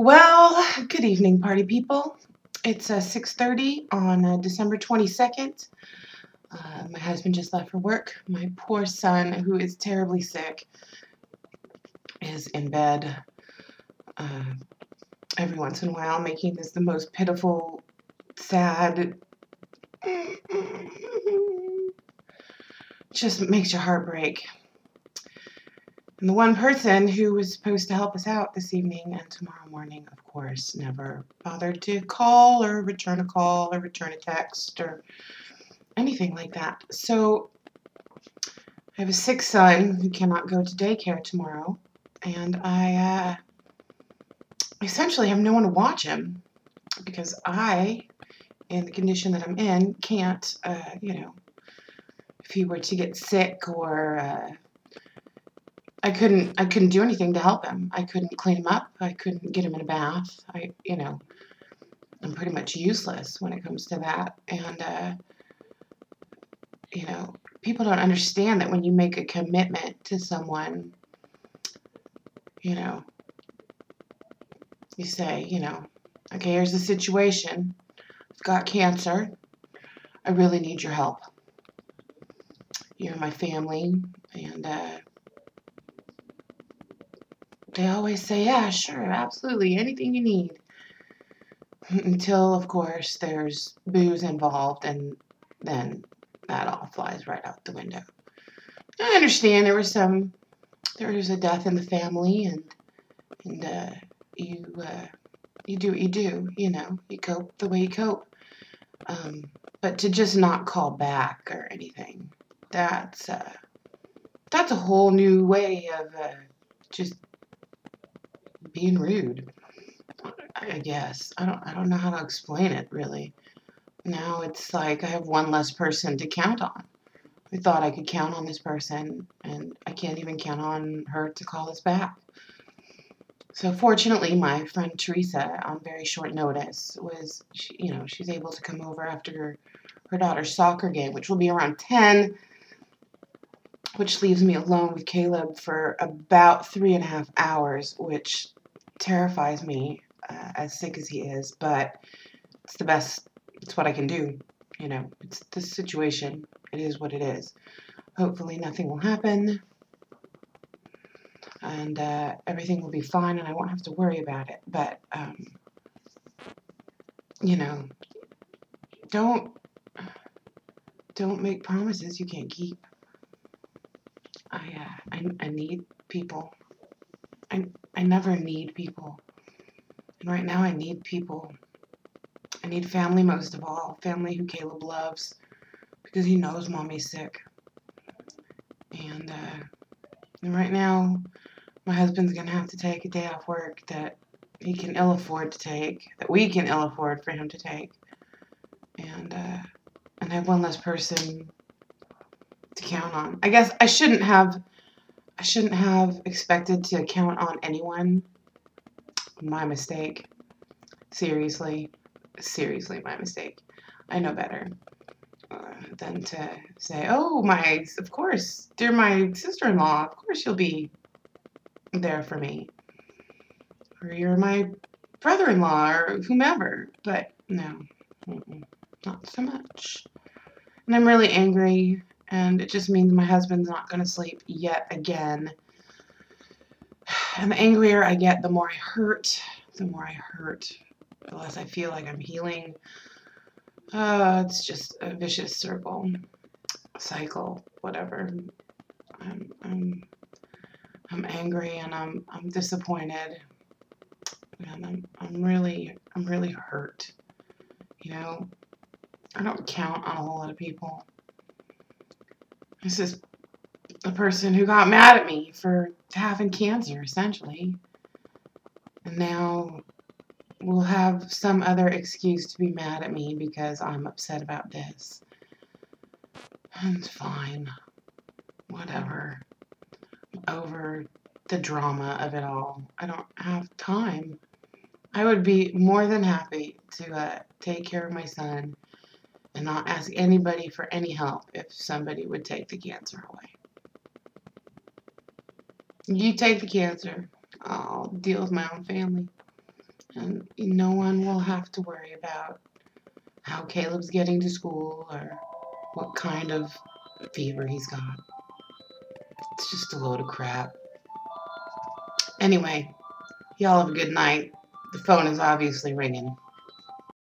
Well, good evening, party people. It's 6:30 on December 22nd. My husband just left for work. My poor son, who is terribly sick, is in bed uh, every once in a while, making this the most pitiful, sad, just makes your heart break. And the one person who was supposed to help us out this evening and tomorrow morning, of course, never bothered to call or return a text or anything like that. So I have a sick son who cannot go to daycare tomorrow, and I essentially have no one to watch him because I, in the condition that I'm in, can't, if he were to get sick or I couldn't do anything to help him. I couldn't clean him up. I couldn't get him in a bath. I'm pretty much useless when it comes to that. And people don't understand that when you make a commitment to someone, you say, okay, here's the situation. I've got cancer. I really need your help. You're my family. And they always say, yeah, sure, absolutely, anything you need. Until, of course, there's booze involved, and then that all flies right out the window. I understand there was a death in the family, and you do what you do, you cope the way you cope. But to just not call back or anything, that's a whole new way of just being rude. I guess I don't know how to explain it really. Now it's like I have one less person to count on. I thought I could count on this person, and I can't even count on her to call us back. So fortunately, my friend Teresa, on very short notice, she's able to come over after her daughter's soccer game, which will be around 10, which leaves me alone with Caleb for about 3.5 hours, which terrifies me, as sick as he is, but it's the best, it's what I can do. It's the situation. It is what it is. Hopefully nothing will happen, and everything will be fine, and I won't have to worry about it. But, don't make promises you can't keep. I need people. I never need people. And right now I need people. I need family most of all. Family who Caleb loves because he knows Mommy's sick. And right now my husband's going to have to take a day off work that he can ill afford to take, that we can ill afford for him to take. And I have one less person to count on. I guess I shouldn't have expected to count on anyone. My mistake. Seriously, my mistake. I know better than to say, oh, of course, dear my sister-in-law, of course you'll be there for me. Or you're my brother-in-law or whomever. But no, not so much. And I'm really angry, and it just means my husband's not going to sleep yet again. And the angrier I get, the more I hurt. The less I feel like I'm healing. It's just a vicious cycle, whatever. I'm angry, and I'm disappointed, and I'm really hurt. I don't count on a whole lot of people. This is a person who got mad at me for having cancer, essentially. And now will have some other excuse to be mad at me because I'm upset about this. And it's fine. Whatever. I'm over the drama of it all. I don't have time. I would be more than happy to take care of my son and not ask anybody for any help if somebody would take the cancer away. You take the cancer. I'll deal with my own family. And no one will have to worry about how Caleb's getting to school or what kind of fever he's got. It's just a load of crap. Anyway, y'all have a good night. The phone is obviously ringing.